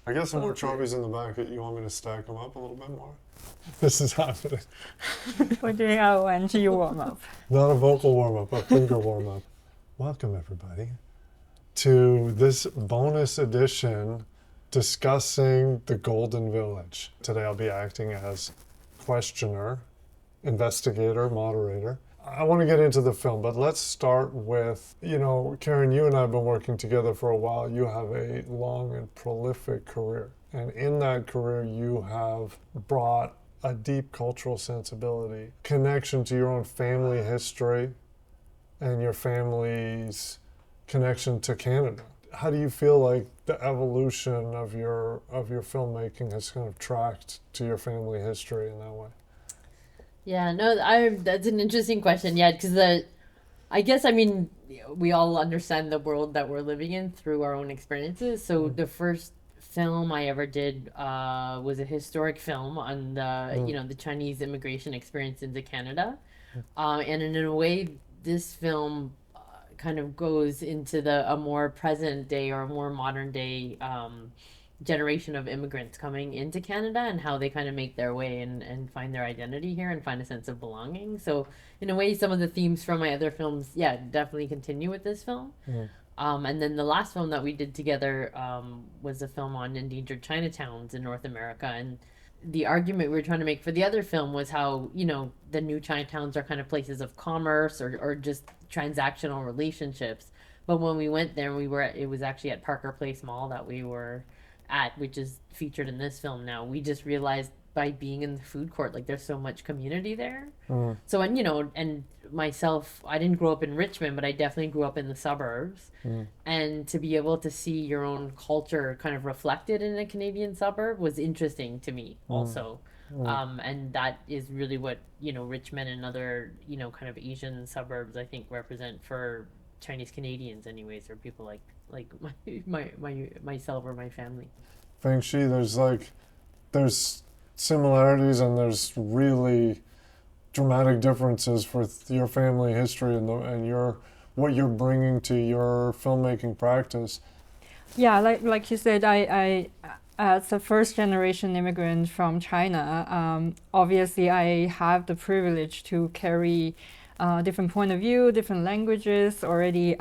I got some more trophies in the back. You want me to stack them up a little bit more? This is happening. We're doing our NG warm-up. Not a vocal warm-up, a finger warm-up. Welcome, everybody, to this bonus edition discussing the Golden Village. Today I'll be acting as questioner, investigator, moderator. I want to get into the film, but let's start with, Karen, you and I have been working together for a while. You have a long and prolific career. And in that career, you have brought a deep cultural sensibility, connection to your own family history and your family's connection to Canada. How do you feel like the evolution of your filmmaking has kind of tracked to your family history in that way? Yeah, no, that's an interesting question. Yeah, because we all understand the world that we're living in through our own experiences. So the first film I ever did was a historic film on the Chinese immigration experience into Canada, and in a way, this film kind of goes into a more present day or a more modern day generation of immigrants coming into Canada and how they kind of make their way and find their identity here and find a sense of belonging. So in a way, some of the themes from my other films, definitely continue with this film. And then the last film that we did together was a film on endangered Chinatowns in North America. And the argument we were trying to make for the other film was how, the new Chinatowns are kind of places of commerce or just transactional relationships. But when we went there, it was actually at Parker Place Mall that we were at, which is featured in this film now. We just realized by being in the food court, like there's so much community there. So, and myself, I didn't grow up in Richmond, but I definitely grew up in the suburbs. And to be able to see your own culture kind of reflected in a Canadian suburb was interesting to me also. And that is really what, Richmond and other, kind of Asian suburbs, I think, represent for Chinese Canadians anyways, or people like myself or my family. Feng there's similarities and there's really dramatic differences for your family history and what you're bringing to your filmmaking practice. Yeah, like you said, I as a first generation immigrant from China, obviously I have the privilege to carry different point of view, different languages. When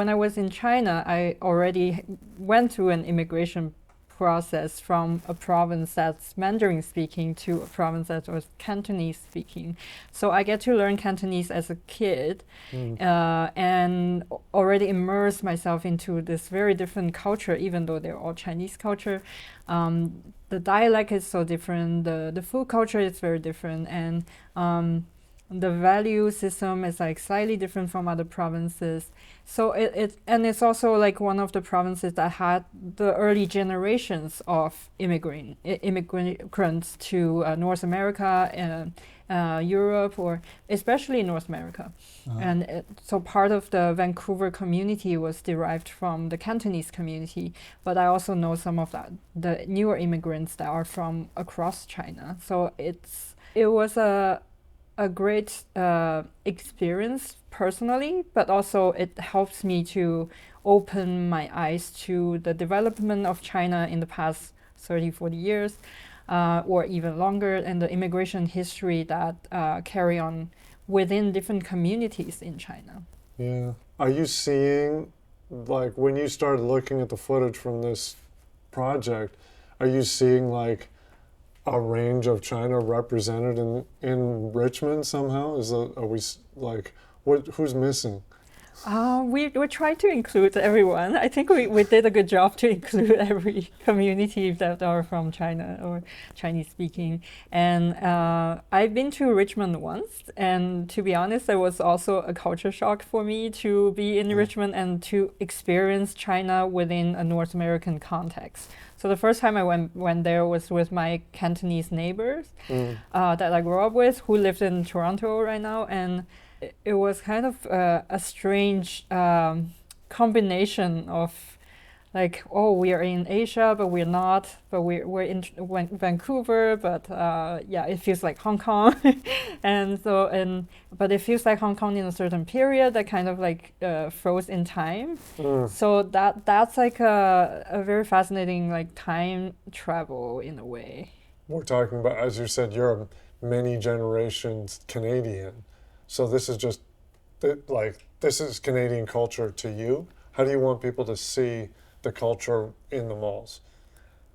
I was in China, I already went through an immigration process from a province that's Mandarin speaking to a province that was Cantonese speaking. So I get to learn Cantonese as a kid and already immerse myself into this very different culture, even though they're all Chinese culture. The dialect is so different, the food culture is very different, and the value system is like slightly different from other provinces. So it's also like one of the provinces that had the early generations of immigrants to North America and Europe, or especially North America. And so part of the Vancouver community was derived from the Cantonese community, but I also know some of the newer immigrants that are from across China. So it was a great experience personally, but also it helps me to open my eyes to the development of China in the past 30, 40 years, or even longer, and the immigration history that carry on within different communities in China. Yeah. Are you seeing, like, when you started looking at the footage from this project, are you seeing, like, a range of China represented in Richmond somehow? Who's missing? We tried to include everyone. I think we did a good job to include every community that are from China or Chinese speaking. And I've been to Richmond once, and to be honest, it was also a culture shock for me to be in Richmond and to experience China within a North American context. So the first time I went there was with my Cantonese neighbors that I grew up with, who lived in Toronto right now, and it was kind of a strange combination of like, oh, we are in Asia, but we're not. But we're in Vancouver, but yeah, it feels like Hong Kong, but it feels like Hong Kong in a certain period that kind of like froze in time. So that's like a very fascinating like time travel in a way. We're talking about, as you said, you're a many generations Canadian. So this is just this is Canadian culture to you. How do you want people to see the culture in the malls?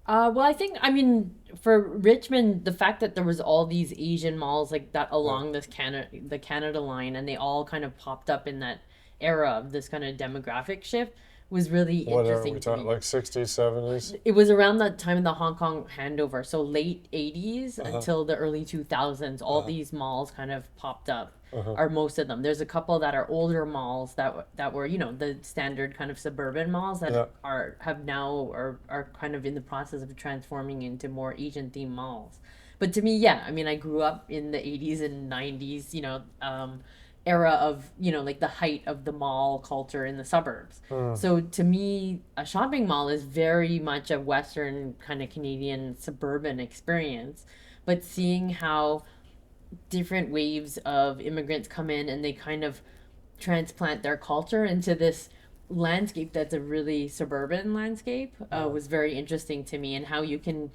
Well, I think, I mean, for Richmond, the fact that there was all these Asian malls like that along the Canada line, and they all kind of popped up in that era of this kind of demographic shift was really What are interesting we to me. talking, like 60s, 70s? It was around that time of the Hong Kong handover, so late 80s until the early 2000s, all these malls kind of popped up, or most of them. There's a couple that are older malls that were, you know, the standard kind of suburban malls that are kind of in the process of transforming into more Asian themed malls. But to me, yeah, I mean, I grew up in the 80s and 90s, you know, era of, you know, like the height of the mall culture in the suburbs. So to me, a shopping mall is very much a Western kind of Canadian suburban experience. But seeing how different waves of immigrants come in and they kind of transplant their culture into this landscape that's a really suburban landscape was very interesting to me. And how you can,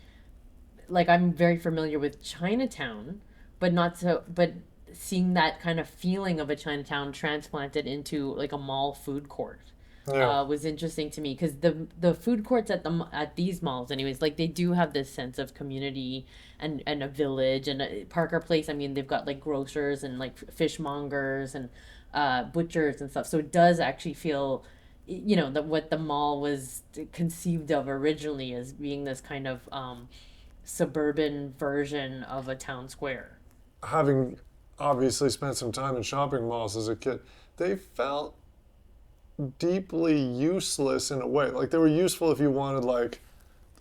like, I'm very familiar with Chinatown, but not so, but seeing that kind of feeling of a Chinatown transplanted into like a mall food court was interesting to me, because the food courts at these malls, anyways, like they do have this sense of community and a village. And Parker Place, I mean, they've got like grocers and like fishmongers and butchers and stuff. So it does actually feel, you know, that what the mall was conceived of originally as being this kind of suburban version of a town square. Having obviously spent some time in shopping malls as a kid, they felt deeply useless in a way. Like they were useful if you wanted like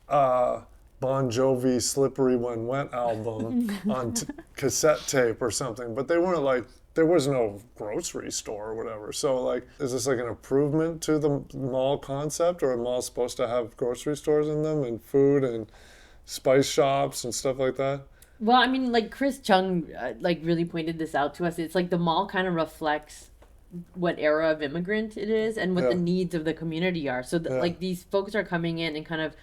Bon Jovi's Slippery When Wet album on cassette tape or something, but they weren't like, there was no grocery store or whatever. So like, is this like an improvement to the mall concept, or are malls supposed to have grocery stores in them and food and spice shops and stuff like that? Well, I mean, like Chris Chung, like really pointed this out to us. It's like the mall kind of reflects what era of immigrant it is and what the needs of the community are. So, like these folks are coming in and kind of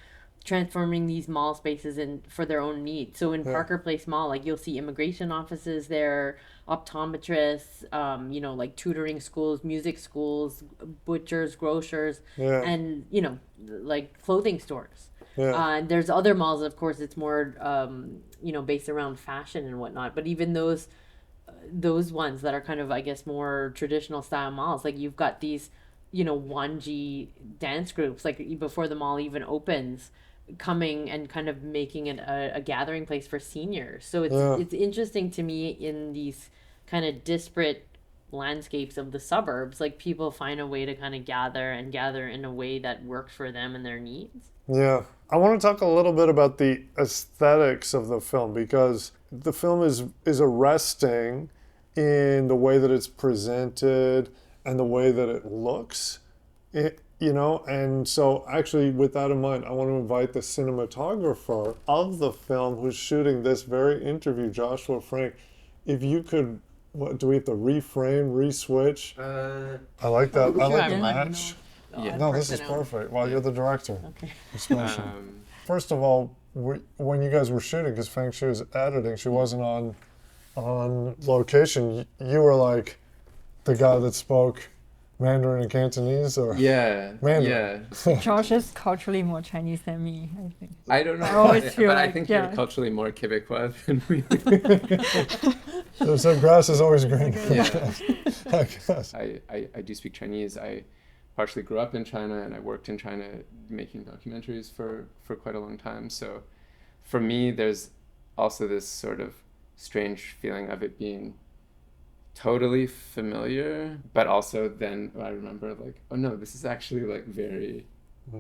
transforming these mall spaces in for their own needs. So in Parker Place Mall, like you'll see immigration offices there, optometrists, you know, like tutoring schools, music schools, butchers, grocers, and you know, like clothing stores. And there's other malls, of course, it's more, you know, based around fashion and whatnot. But even those ones that are kind of, I guess, more traditional style malls, like you've got these, you know, 1G dance groups, like before the mall even opens, coming and kind of making it a gathering place for seniors. So it's interesting to me in these kind of disparate landscapes of the suburbs, like people find a way to kind of gather in a way that works for them and their needs. Yeah. I want to talk a little bit about the aesthetics of the film, because the film is arresting in the way that it's presented and the way that it looks, you know. And so actually, with that in mind, I want to invite the cinematographer of the film who's shooting this very interview, Josua Feng. If you could, what, do we have to reframe, reswitch? I like that. I like the match. No, this is perfect. Well, you're the director. Okay. First of all, when you guys were shooting, because Feng Shui was editing, she wasn't on location. You were like the guy that spoke Mandarin and Cantonese, or Mandarin. Josh is culturally more Chinese than me, I think. I don't know, I always feel but like, I think you're culturally more Quebecois than me. So grass is always green. I guess. I do speak Chinese. I partially grew up in China, and I worked in China making documentaries for quite a long time. So for me, there's also this sort of strange feeling of it being totally familiar, but also then I remember like, oh no, this is actually like very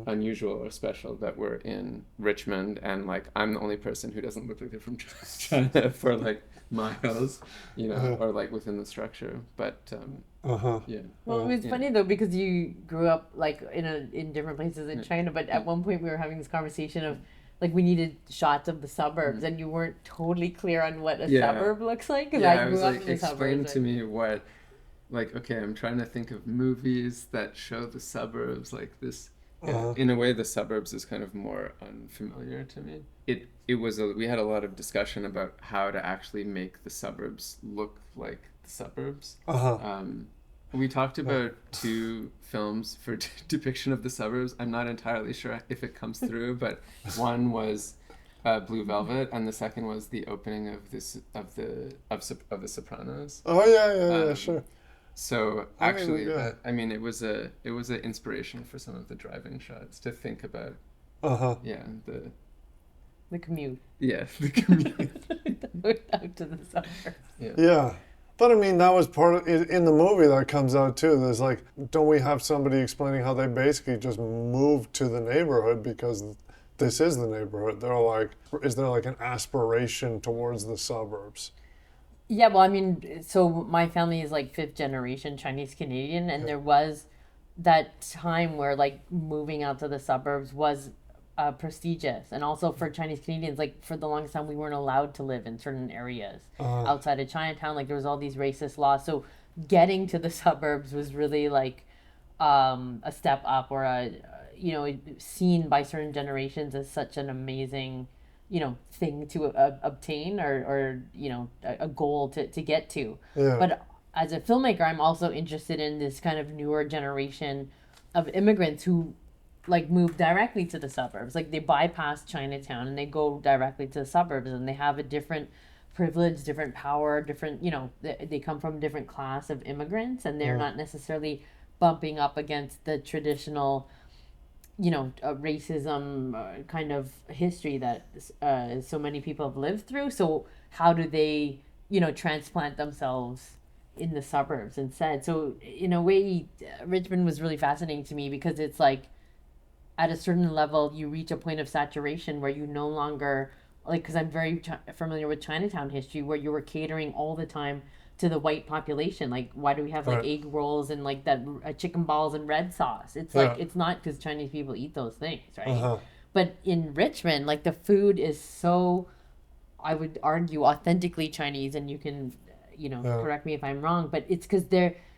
unusual or special that we're in Richmond, and like I'm the only person who doesn't look like they're from China for like miles, you know, or like within the structure. But yeah. Well, it was funny though because you grew up like in different places in China, but at one point we were having this conversation of like we needed shots of the suburbs, and you weren't totally clear on what a suburb looks like. Because I grew up in the explain suburbs. to me what, like, okay, I'm trying to think of movies that show the suburbs like this. Yeah, in a way, the suburbs is kind of more unfamiliar to me. We had a lot of discussion about how to actually make the suburbs look like the suburbs. We talked about 2 films for depiction of the suburbs. I'm not entirely sure if it comes through, but one was Blue Velvet, and the second was the opening of the Sopranos. Oh yeah, sure. So actually, it was an inspiration for some of the driving shots to think about. The commute. Yeah, the commute. Out to the suburbs. Yeah. But I mean, that was part of it in the movie that comes out too. There's like, don't we have somebody explaining how they basically just moved to the neighborhood because this is the neighborhood? They're like, is there like an aspiration towards the suburbs? Yeah, well, I mean, so my family is like 5th generation Chinese Canadian, and there was that time where like moving out to the suburbs was prestigious, and also for Chinese Canadians, like for the longest time we weren't allowed to live in certain areas outside of Chinatown. Like there was all these racist laws, so getting to the suburbs was really like a step up, or seen by certain generations as such an amazing thing to obtain, or a goal to get to. But as a filmmaker, I'm also interested in this kind of newer generation of immigrants who like move directly to the suburbs. Like they bypass Chinatown and they go directly to the suburbs, and they have a different privilege, different power, different, they come from a different class of immigrants, and they're not necessarily bumping up against the traditional racism kind of history that so many people have lived through. So how do they transplant themselves in the suburbs instead? So in a way, Richmond was really fascinating to me, because it's like at a certain level you reach a point of saturation where you no longer, like, because I'm very familiar with Chinatown history, where you were catering all the time to the white population. Like, why do we have like egg rolls and like that chicken balls and red sauce? It's like, it's not because Chinese people eat those things, right? But in Richmond, like the food is so, I would argue, authentically Chinese, and you can correct me if I'm wrong, but it's because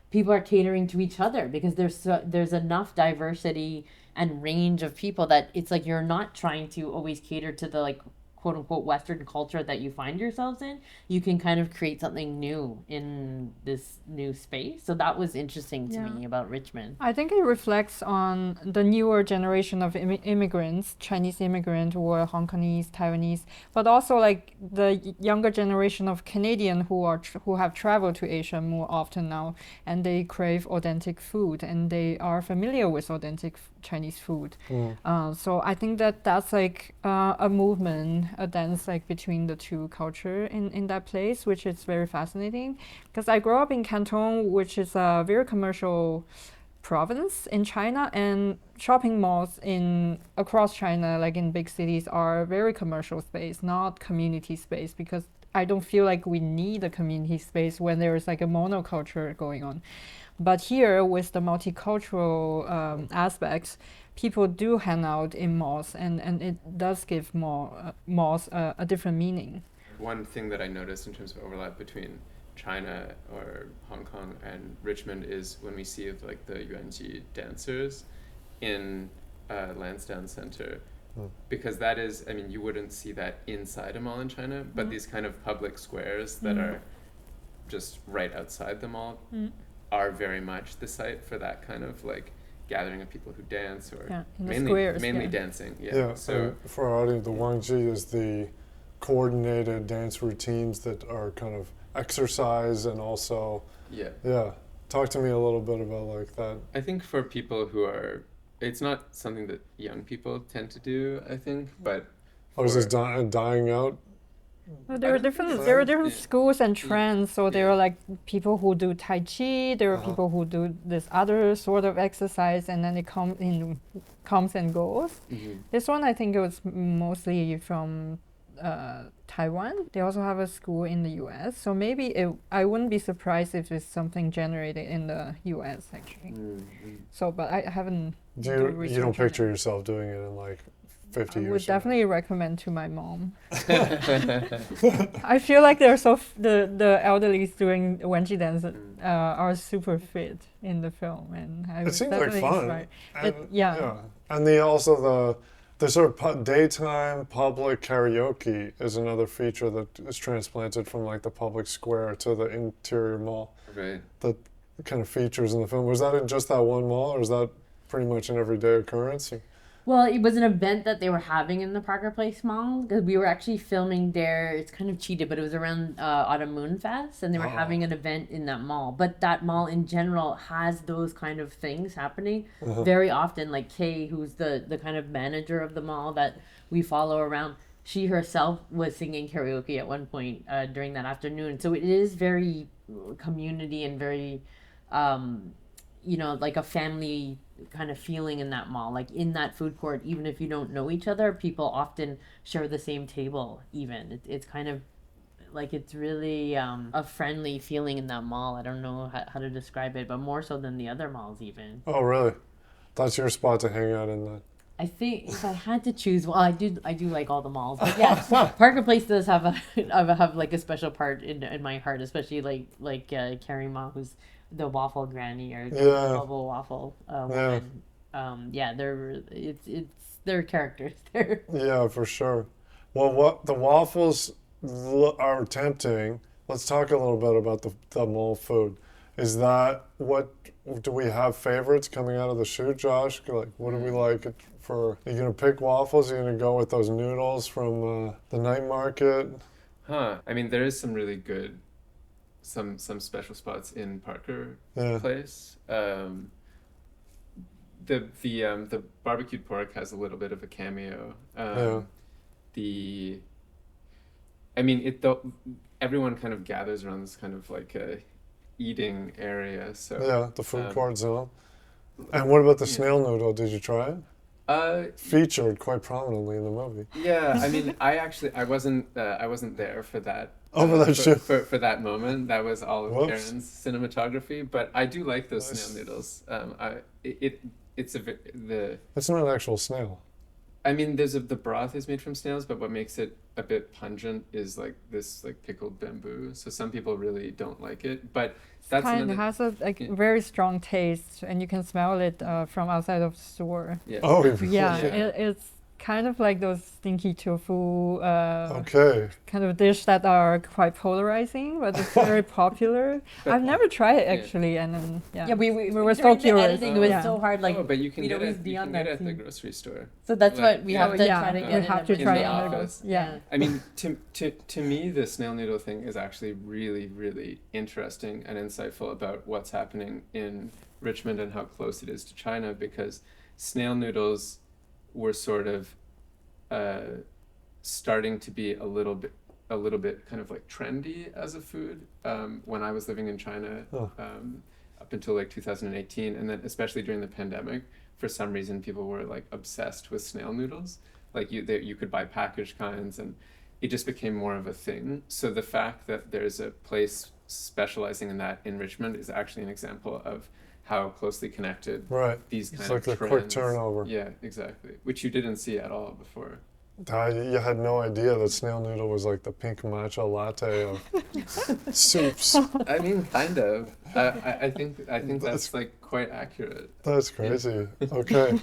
people are catering to each other, because there's enough diversity and range of people that it's like you're not trying to always cater to the like quote unquote Western culture that you find yourselves in. You can kind of create something new in this new space. So that was interesting to me about Richmond. I think it reflects on the newer generation of immigrants, Chinese immigrant or Hong Kongese, Taiwanese, but also like the younger generation of Canadian who have traveled to Asia more often now, and they crave authentic food, and they are familiar with authentic Chinese food. So I think that's like a movement, a dance like between the two culture in that place, which is very fascinating. Because I grew up in Canton, which is a very commercial province in China, and shopping malls across China, like in big cities, are very commercial space, not community space, because I don't feel like we need a community space when there is like a monoculture going on. But here, with the multicultural aspects, people do hang out in malls, and it does give malls a different meaning. One thing that I noticed in terms of overlap between China or Hong Kong and Richmond is when we see like the Yuanji dancers in Lansdowne Center, because that is, I mean, you wouldn't see that inside a mall in China, but these kind of public squares that are just right outside the mall are very much the site for that kind of like gathering of people who dance, or mainly dancing. So for our audience, the Wangji is the coordinated dance routines that are kind of exercise, and also talk to me a little bit about like that. I think for people who are, it's not something that young people tend to do, I think, but is this dying out? Well, there are different schools and trends. So there are like people who do Tai Chi. There are people who do this other sort of exercise, and then it comes and goes. This one, I think, it was mostly from Taiwan. They also have a school in the U.S. So maybe I wouldn't be surprised if it's something generated in the U.S. actually. So, but I haven't. You research don't on picture it. yourself doing it in like 50 I years. would from now. definitely recommend to my mom. I feel like they're the elderly doing Wenji dance are super fit in the film, and I It was seems like definitely fun. inspired. And, Yeah. And the sort of daytime public karaoke is another feature that is transplanted from like the public square to the interior mall. Right. That kind of features in the film. Was that in just that one mall, or is that pretty much an everyday occurrence? Well, it was an event that they were having in the Parker Place Mall because we were actually filming there. It's kind of cheated, but it was around Autumn Moon Fest, and they were having an event in that mall. But that mall in general has those kind of things happening very often. Like Kay, who's the kind of manager of the mall that we follow around, she herself was singing karaoke at one point during that afternoon. So it is very community and very, like a family kind of feeling in that mall. Like in that food court, even if you don't know each other, people often share the same table even. It's kind of like it's really a friendly feeling in that mall. I don't know how to describe it, but more so than the other malls even. Oh, really? That's your spot to hang out in that. I think if I had to choose, well, I do like all the malls, but yeah, Parker Place does have have like a special part in my heart, especially like Carrie Ma, who's the waffle granny or bubble waffle woman. They're characters there. Yeah, for sure. Well, what the waffles are tempting. Let's talk a little bit about the mall food. Is that what do we have favorites coming out of the shoot, Josh? Like, what do we like for? Are you gonna pick waffles? Are you gonna go with those noodles from the night market? I mean, there is some really good, some special spots in Parker Place. The barbecued pork has a little bit of a cameo. Everyone kind of gathers around this kind of like a eating area. So the food court zone. And what about the snail noodle? Did you try it? Featured quite prominently in the movie. Yeah, I mean, I wasn't there for that. For that moment. That was all of Karen's cinematography. But I do like those snail noodles. It's not an actual snail. I mean, the broth is made from snails, but what makes it a bit pungent is like this like pickled bamboo. So some people really don't like it, but that's it has a very strong taste, and you can smell it from outside of the store. Yeah. Oh, it's kind of like those stinky tofu kind of dish that are quite polarizing, but it's very popular. I've never tried it actually, and then we were so curious. It was so hard. Like, but you can get it. You can get it at the grocery store. So that's what we have to try to get. We have to try in the it. office. Yeah. I mean, to me, the snail noodle thing is actually really, really interesting and insightful about what's happening in Richmond and how close it is to China, because snail noodles were sort of starting to be a little bit kind of like trendy as a food when I was living in China up until like 2018, and then especially during the pandemic, for some reason people were like obsessed with snail noodles. Like you could buy packaged kinds, and it just became more of a thing. So the fact that there's a place specializing in that in Richmond is actually an example of how closely connected these kind of trends. It's like a quick turnover. Yeah, exactly. Which you didn't see at all before. You had no idea that snail noodle was like the pink matcha latte of soups. I mean, kind of. I think that's like quite accurate. That's crazy. Okay.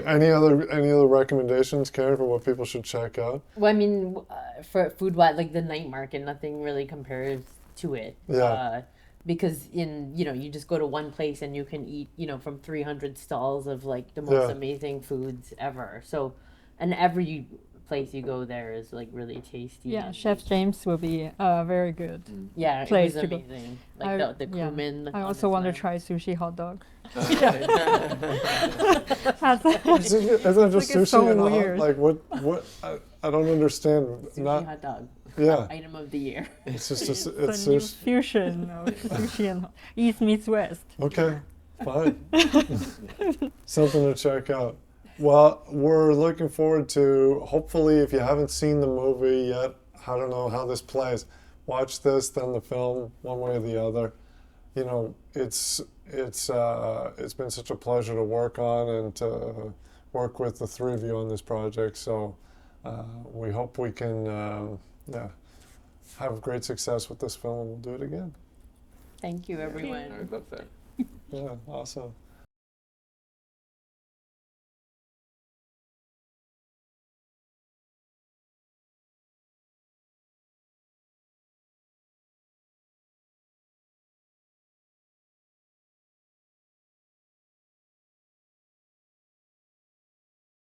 Any other recommendations, Karen, for what people should check out? Well, I mean, for food, like the night market, nothing really compares to it. Yeah. Because you just go to one place and you can eat, from 300 stalls of like the most amazing foods ever. So, and every place you go there is like really tasty. Yeah, Chef James will be very good. Yeah, place it was to amazing. Like the cumin. I also want to try sushi hot dog. Isn't that just sushi so and weird. Like what? I don't understand. Sushi hot dog. Yeah. Item of the year. It's just it's a new fusion of sushi and East meets West. Okay, fine. Something to check out. Well, we're looking forward to, hopefully, if you haven't seen the movie yet, I don't know how this plays. Watch this, then the film, one way or the other. You know, it's been such a pleasure to work on and to work with the three of you on this project. So we hope we can yeah, have great success with this film, and we'll do it again. Thank you, everyone. I would love that. Yeah, awesome.